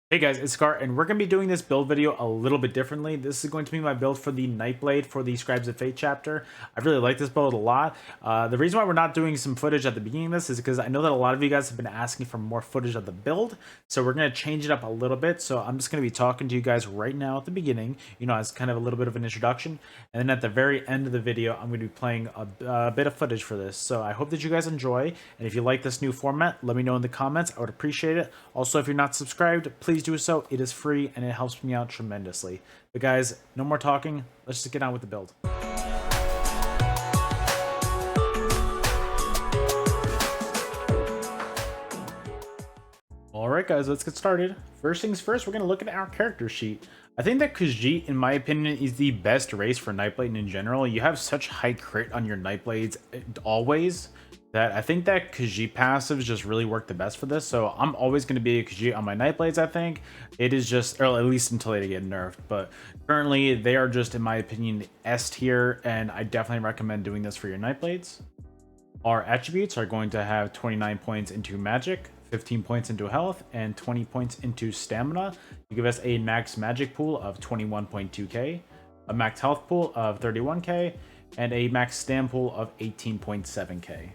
Hey guys, it's Sekaar, and we're going to be doing this build video a little bit differently. This is going to be my build for the Nightblade for the Scribes of Fate chapter. I really like this build a lot. The reason why we're not doing some footage at the beginning of this is because I know that a lot of you guys have been asking for more footage of the build, so we're going to change it up a little bit. So I'm just going to be talking to you guys right now at the beginning, as kind of a little bit of an introduction. And then at the very end of the video, I'm going to be playing a bit of footage for this. So I hope that you guys enjoy, and if you like this new format, let me know in the comments. I would appreciate it. Also, if you're not subscribed, please do so. It is free and it helps me out tremendously. But guys, no more talking. Let's just get on with the build. Alright guys, let's get started. First things first, we're going to look at our character sheet. I think that Khajiit, in my opinion, is the best race for Nightblade in general. You have such high crit on your Nightblades always, that I think that Khajiit passives just really work the best for this. So I'm always going to be a Khajiit on my Nightblades, I think. It is just, or at least until they get nerfed. But currently, they are just, in my opinion, S tier, and I definitely recommend doing this for your Nightblades. Our attributes are going to have 29 points into magic, 15 points into health, and 20 points into stamina to give us a max magic pool of 21.2k, a max health pool of 31k, and a max stam pool of 18.7k.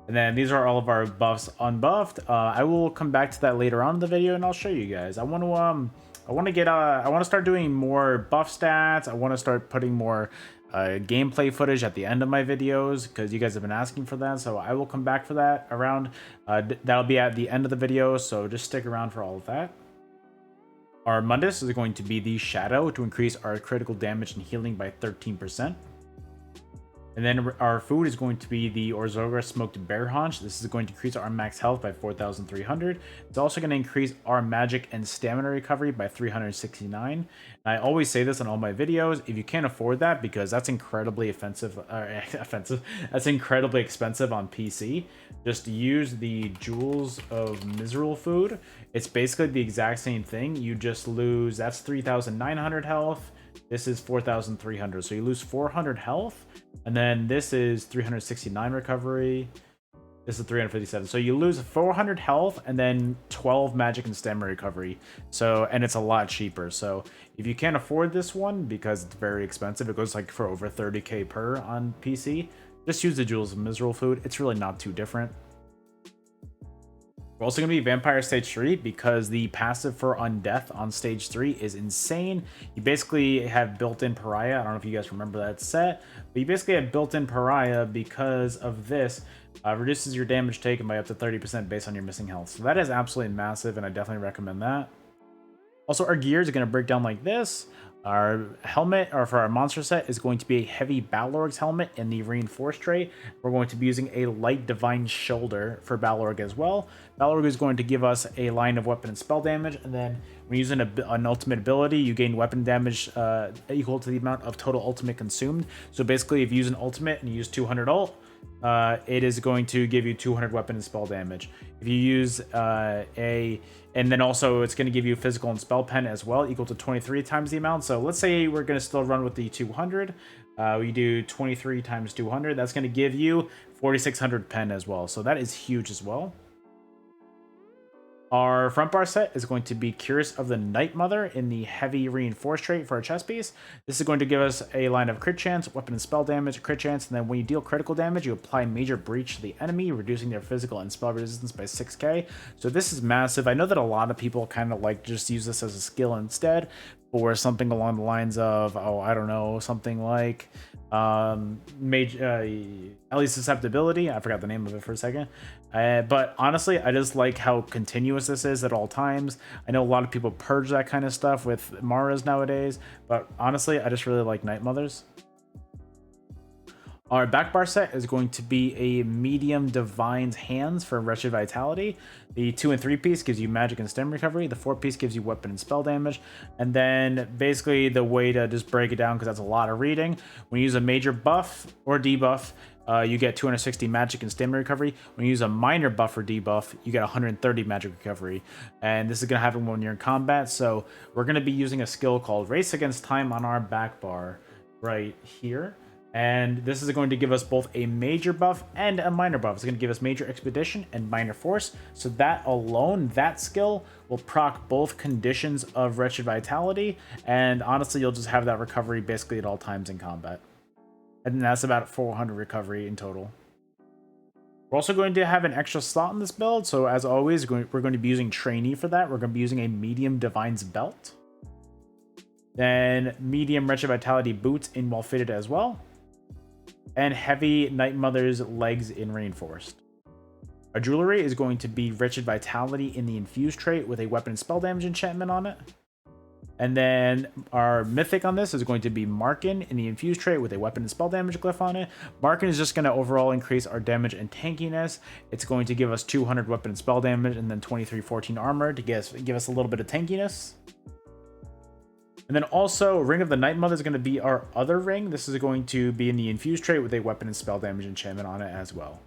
And then these are all of our buffs unbuffed. I will come back to that later on in the video, and I'll show you guys. I want to start doing more buff stats. I want to start putting more gameplay footage at the end of my videos because you guys have been asking for that. So I will come back for that around. That'll be at the end of the video. So just stick around for all of that. Our Mundus is going to be the Shadow to increase our critical damage and healing by 13%. And then our food is going to be the Orzoga Smoked Bear Haunch. This is going to increase our max health by 4,300. It's also going to increase our magic and stamina recovery by 369. And I always say this in all my videos, if you can't afford that, because that's incredibly offensive, that's incredibly expensive on PC, just use the Jewels of Miserable Food. It's basically the exact same thing. You just lose, that's 3,900 health. This is 4,300, so you lose 400 health, and then this is 369 recovery. This is 357, so you lose 400 health and then 12 magic and stamina recovery. So, and it's a lot cheaper. So if you can't afford this one because it's very expensive, it goes like for over 30k per on PC, just use the Jewels of Miserable Food. It's really not too different. We're also going to be Vampire Stage 3 because the passive for Undeath on Stage 3 is insane. You basically have built-in Pariah. I don't know if you guys remember that set, but you basically have built-in Pariah because of this. Reduces your damage taken by up to 30% based on your missing health. So that is absolutely massive, and I definitely recommend that. Also, our gears are going to break down like this. Our helmet, or for our monster set, is going to be a heavy Balrog's helmet in the reinforced trait. We're going to be using a light divine shoulder for Balrog as well. Balrog is going to give us a line of weapon and spell damage, and then when using an ultimate ability, you gain weapon damage equal to the amount of total ultimate consumed. So basically, if you use an ultimate and you use 200 ult, it is going to give you 200 weapon and spell damage. If you use and then also it's going to give you physical and spell pen as well, equal to 23 times the amount. So let's say we're going to still run with the 200. We do 23 times 200. That's going to give you 4,600 pen as well. So that is huge as well. Our front bar set is going to be Curse of the Night Mother in the heavy reinforced trait for our chest piece. This is going to give us a line of crit chance, weapon and spell damage, crit chance, and then when you deal critical damage, you apply major breach to the enemy, reducing their physical and spell resistance by 6k. So this is massive. I know that a lot of people kind of like just use this as a skill instead, or something along the lines of, oh, I don't know, something like Ellie's susceptibility. I forgot the name of it for a second. But honestly, I just like how continuous this is at all times. I know a lot of people purge that kind of stuff with Maras nowadays, but honestly, I just really like Night Mothers. Our back bar set is going to be a medium Divine's Hands for Wretched Vitality. The 2 and 3 piece gives you magic and stem recovery. The 4 piece gives you weapon and spell damage. And then basically the way to just break it down, because that's a lot of reading, when you use a major buff or debuff, you get 260 magic and stamina recovery. When you use a minor buff or debuff, you get 130 magic recovery. And this is going to happen when you're in combat. So we're going to be using a skill called Race Against Time on our back bar right here. And this is going to give us both a major buff and a minor buff. It's going to give us major expedition and minor force. So that alone, that skill will proc both conditions of wretched vitality. And honestly, you'll just have that recovery basically at all times in combat. And that's about 400 recovery in total. We're also going to have an extra slot in this build. So as always, we're going to be using trainee for that. We're going to be using a medium divine's belt. Then medium wretched vitality boots in well fitted as well. And heavy Night Mother's legs in reinforced. Our jewelry is going to be wretched vitality in the infused trait with a weapon and spell damage enchantment on it. And then our mythic on this is going to be Markin in the infused trait with a weapon and spell damage glyph on it. Markin is just going to overall increase our damage and tankiness. It's going to give us 200 weapon and spell damage and then 2314 armor to give us a little bit of tankiness. And then also, Ring of the Night Mother is going to be our other ring. This is going to be in the infused trait with a weapon and spell damage enchantment on it as well.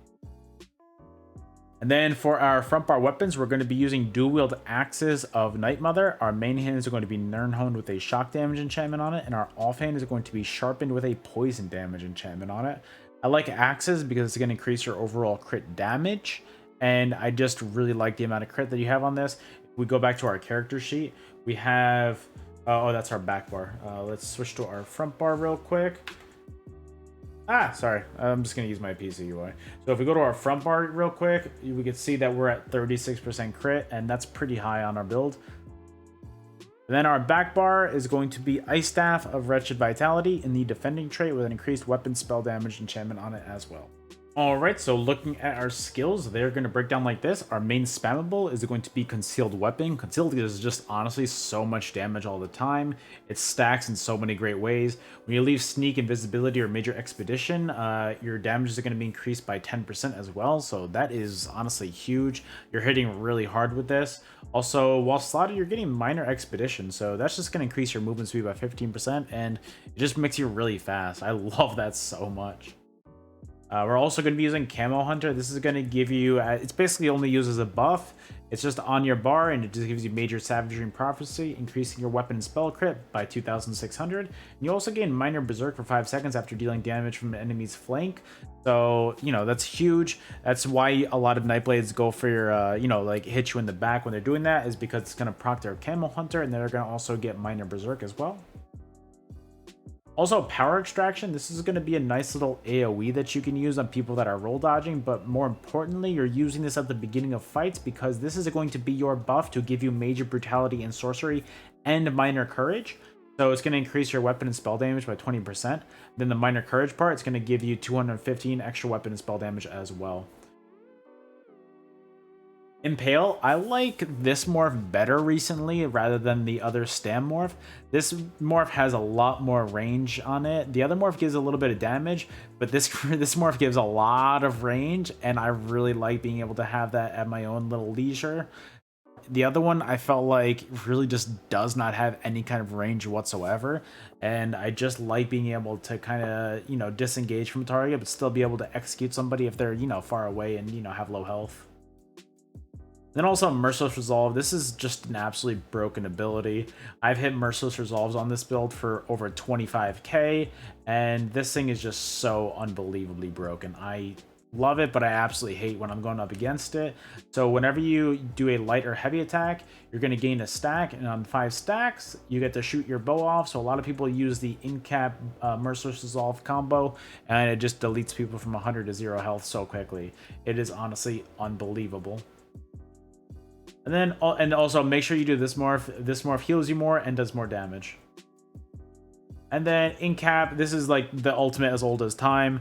And then for our front bar weapons, we're going to be using dual wield axes of Night Mother. Our main hands are going to be Nirnhoned with a shock damage enchantment on it, and our offhand is going to be sharpened with a poison damage enchantment on it. I like axes because it's going to increase your overall crit damage, and I just really like the amount of crit that you have on this. If we go back to our character sheet, we have... oh, that's our back bar. Let's switch to our front bar real quick. Sorry. I'm just going to use my PC UI. So if we go to our front bar real quick, we can see that we're at 36% crit, and that's pretty high on our build. And then our back bar is going to be Ice Staff of Wretched Vitality in the defending trait with an increased weapon spell damage enchantment on it as well. Alright, so looking at our skills, they're going to break down like this. Our main spammable is going to be Concealed Weapon. Concealed is just honestly so much damage all the time. It stacks in so many great ways. When you leave Sneak, Invisibility, or Major Expedition, your damages are going to be increased by 10% as well. So that is honestly huge. You're hitting really hard with this. Also, while slotted, you're getting Minor Expedition. So that's just going to increase your movement speed by 15%. And it just makes you really fast. I love that so much. We're also going to be using Camo Hunter. This is going to give you, it's basically only used as a buff. It's just on your bar, and it just gives you Major Savagery and Prophecy, increasing your weapon and spell crit by 2,600. And you also gain Minor Berserk for 5 seconds after dealing damage from an enemy's flank. So, you know, that's huge. That's why a lot of Nightblades go for your, you know, like hit you in the back when they're doing that, is because it's going to proc their Camo Hunter, and they're going to also get Minor Berserk as well. Also, Power Extraction, this is going to be a nice little AoE that you can use on people that are roll dodging, but more importantly, you're using this at the beginning of fights because this is going to be your buff to give you Major Brutality and Sorcery and Minor Courage. So it's going to increase your weapon and spell damage by 20%. Then the Minor Courage part, it's going to give you 215 extra weapon and spell damage as well. Impale, I like this morph better recently rather than the other stam morph. This morph has a lot more range on it. The other morph gives a little bit of damage, but this morph gives a lot of range, and I really like being able to have that at my own little leisure. The other one I felt like really just does not have any kind of range whatsoever, and I just like being able to kind of, you know, disengage from a target but still be able to execute somebody if they're, you know, far away and, you know, have low health. Then also Merciless Resolve. This is just an absolutely broken ability. I've hit Merciless Resolves on this build for over 25k, and this thing is just so unbelievably broken. I love it, but I absolutely hate when I'm going up against it. So whenever you do a light or heavy attack, you're going to gain a stack, and on 5 stacks, you get to shoot your bow off. So a lot of people use the in-cap Merciless Resolve combo, and it just deletes people from 100 to 0 health so quickly. It is honestly unbelievable. And then, and also make sure you do this morph. This morph heals you more and does more damage. And then in cap, this is like the ultimate as old as time.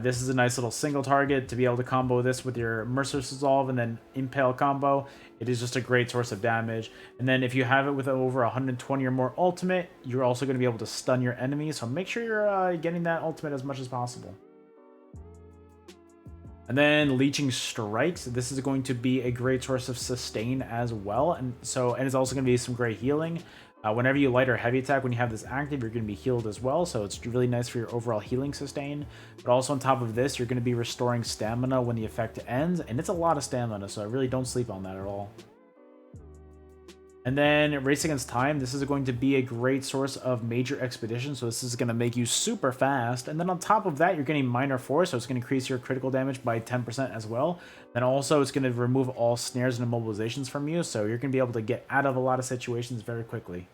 This is a nice little single target to be able to combo this with your Merciless Resolve and then Impale combo. It is just a great source of damage. And then if you have it with over 120 or more ultimate, you're also going to be able to stun your enemies. So make sure you're getting that ultimate as much as possible. And then also make sure you do this morph. This morph heals you more and does more damage. And then in cap, this is like the ultimate as old as time. This is a nice little single target to be able to combo this with your Merciless Resolve and then Impale combo. It is just a great source of damage. And then if you have it with over 120 or more ultimate, you're also going to be able to stun your enemies. So make sure you're getting that ultimate as much as possible. And then Leeching Strikes. This is going to be a great source of sustain as well. And it's also going to be some great healing. Whenever you light or heavy attack, when you have this active, you're going to be healed as well. So it's really nice for your overall healing sustain. But also on top of this, you're going to be restoring stamina when the effect ends. And it's a lot of stamina, so I really don't sleep on that at all. And then Race Against Time, this is going to be a great source of major expedition, so this is going to make you super fast. And then on top of that, you're getting Minor Force, so it's going to increase your critical damage by 10% as well. Then also, it's going to remove all snares and immobilizations from you, so you're going to be able to get out of a lot of situations very quickly.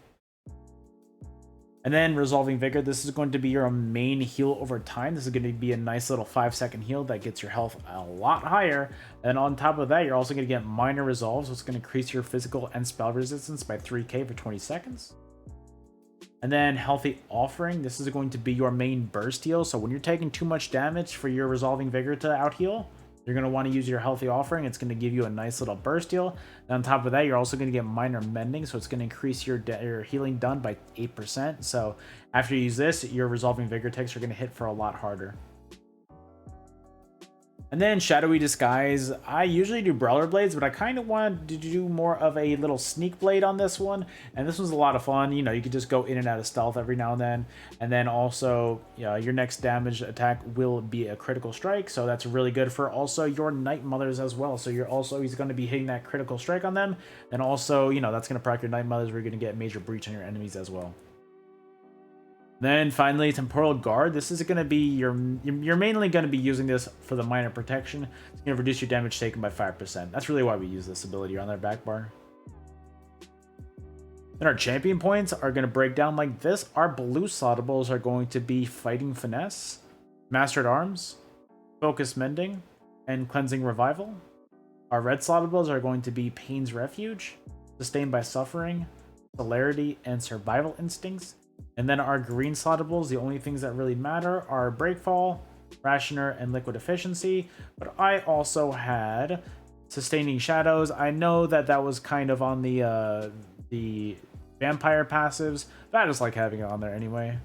And then Resolving Vigor, this is going to be your main heal over time. This is going to be a nice little 5-second heal that gets your health a lot higher. And on top of that, you're also going to get Minor Resolve, so it's going to increase your physical and spell resistance by 3k for 20 seconds. And then Healthy Offering, this is going to be your main burst heal. So when you're taking too much damage for your Resolving Vigor to out heal, you're going to want to use your Healthy Offering. It's going to give you a nice little burst heal. And on top of that, you're also going to get Minor Mending, so it's going to increase your healing done by 8%. So after you use this, your Resolving Vigor takes are going to hit for a lot harder. And then Shadowy Disguise, I usually do Brawler Blades, but I kind of wanted to do more of a little Sneak Blade on this one. And this was a lot of fun. You know, you could just go in and out of stealth every now and then. And then also, your next damage attack will be a critical strike. So that's really good for also your Night Mothers as well. So you're also always going to be hitting that critical strike on them. And also, that's going to proc your Night Mothers where you're going to get Major Breach on your enemies as well. Then finally, Temporal Guard. This is going to be you're mainly going to be using this for the minor protection. It's going to reduce your damage taken by 5%. That's really why we use this ability on their back bar. Then our champion points are going to break down like this. Our blue slottables are going to be Fighting Finesse, Master at Arms, Focus Mending, and Cleansing Revival. Our red slottables are going to be Pain's Refuge, Sustained by Suffering, Celerity, and Survival Instincts. And then our green slottables, the only things that really matter are Breakfall, Rationer, and Liquid Efficiency. But I also had Sustaining Shadows. I know that was kind of on the Vampire passives, but I just like having it on there anyway.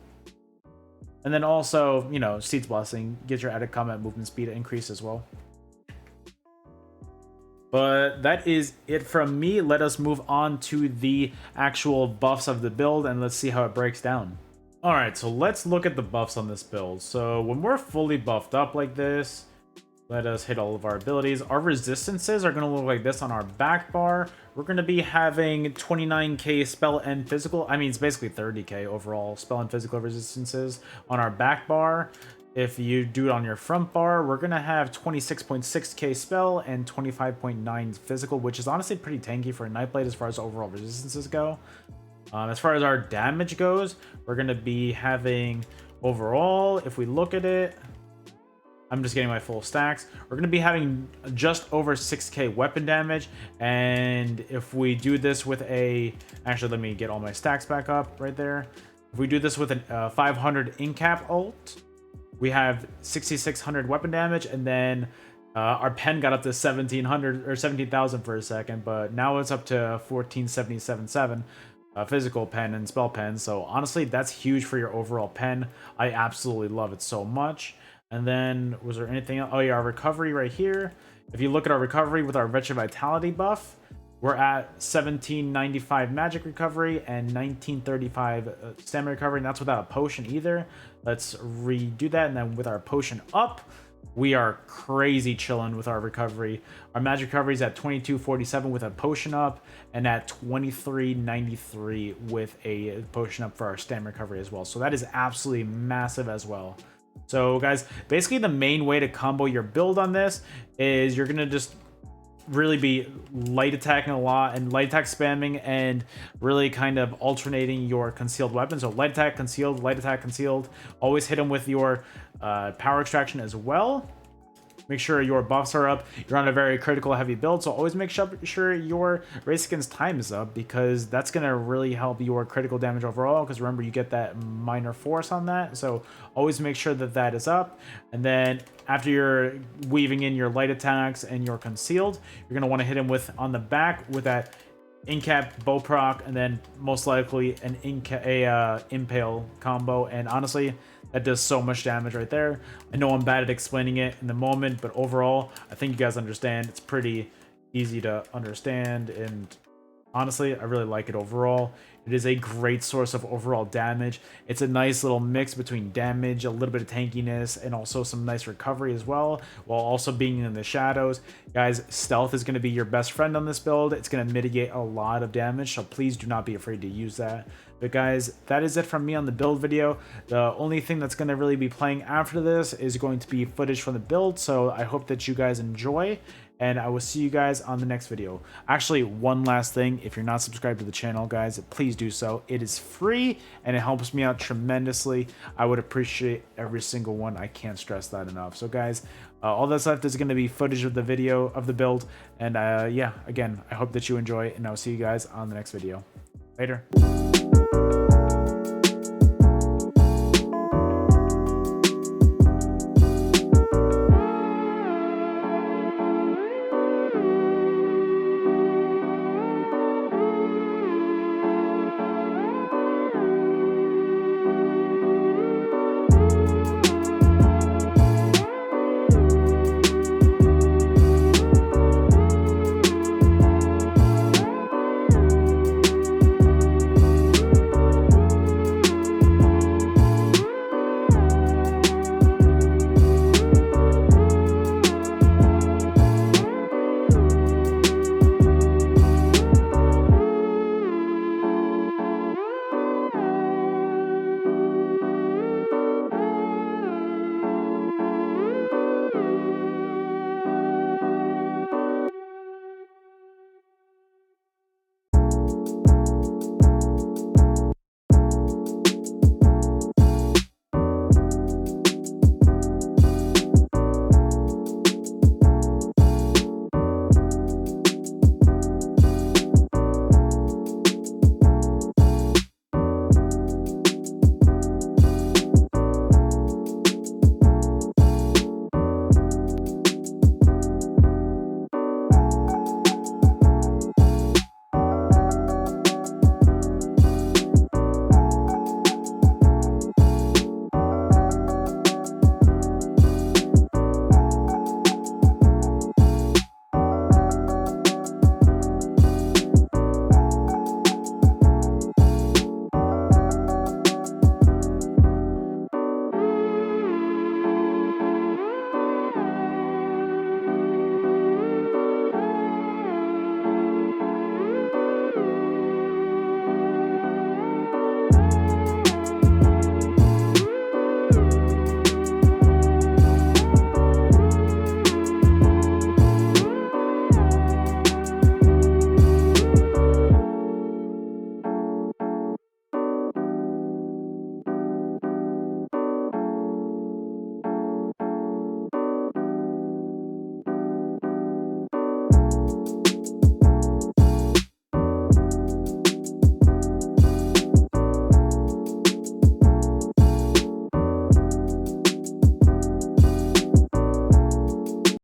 And then also, Seed's Blessing gives your added combat movement speed increase as well. But that is it from me. Let us move on to the actual buffs of the build and let's see how it breaks down. Alright, so let's look at the buffs on this build. So when we're fully buffed up like this, let us hit all of our abilities. Our resistances are going to look like this on our back bar. We're going to be having 29k spell and physical. I mean, it's basically 30k overall spell and physical resistances on our back bar. If you do it on your front bar, we're going to have 26.6k spell and 25.9 physical, which is honestly pretty tanky for a Nightblade as far as overall resistances go. As far as our damage goes, we're going to be having overall, if we look at it, I'm just getting my full stacks. We're going to be having just over 6k weapon damage. And if we do this with actually, let me get all my stacks back up right there. If we do this with a 500 in-cap ult, we have 6,600 weapon damage, and then our pen got up to 1,700 or 17,000 for a second, but now it's up to 14,777 physical pen and spell pen. So honestly, that's huge for your overall pen. I absolutely love it so much. And then was there anything else? Oh yeah, our recovery right here. If you look at our recovery with our Wretched Vitality buff, we're at 1795 magic recovery and 1935 stamina recovery, and that's without a potion either. Let's redo that, and then with our potion up, we are crazy chilling with our recovery. Our magic recovery is at 2247 with a potion up, and at 2393 with a potion up for our stamina recovery as well. So that is absolutely massive as well. So guys, basically the main way to combo your build on this is you're gonna just really be light attacking a lot and light attack spamming and really kind of alternating your concealed weapons. So light attack, concealed. Always hit them with your power extraction as well. Make sure your buffs are up. You're on a very critical heavy build, so always make sure your Race Against Time is up, because that's going to really help your critical damage overall, because remember, you get that minor force on that. So always make sure that is up. And then after you're weaving in your light attacks and your concealed, you're going to want to hit him with on the back with that in-cap bow proc, and then most likely an impale combo. And honestly, that does so much damage right there. I know I'm bad at explaining it in the moment, but overall, I think you guys understand. It's pretty easy to understand, and Honestly, I really like it overall. It is a great source of overall damage. It's a nice little mix between damage, a little bit of tankiness, and also some nice recovery as well, while also being in the shadows. Guys, stealth is going to be your best friend on this build. It's going to mitigate a lot of damage, so please do not be afraid to use that. But guys, that is it from me on the build video. The only thing that's going to really be playing after this is going to be footage from the build, so I hope that you guys enjoy, and I will see you guys on the next video. Actually, one last thing, if you're not subscribed to the channel, guys, please do so. It is free, and it helps me out tremendously. I would appreciate every single one. I can't stress that enough. So guys, all that's left is going to be footage of the video of the build, and yeah, again, I hope that you enjoy, and I'll see you guys on the next video. Later.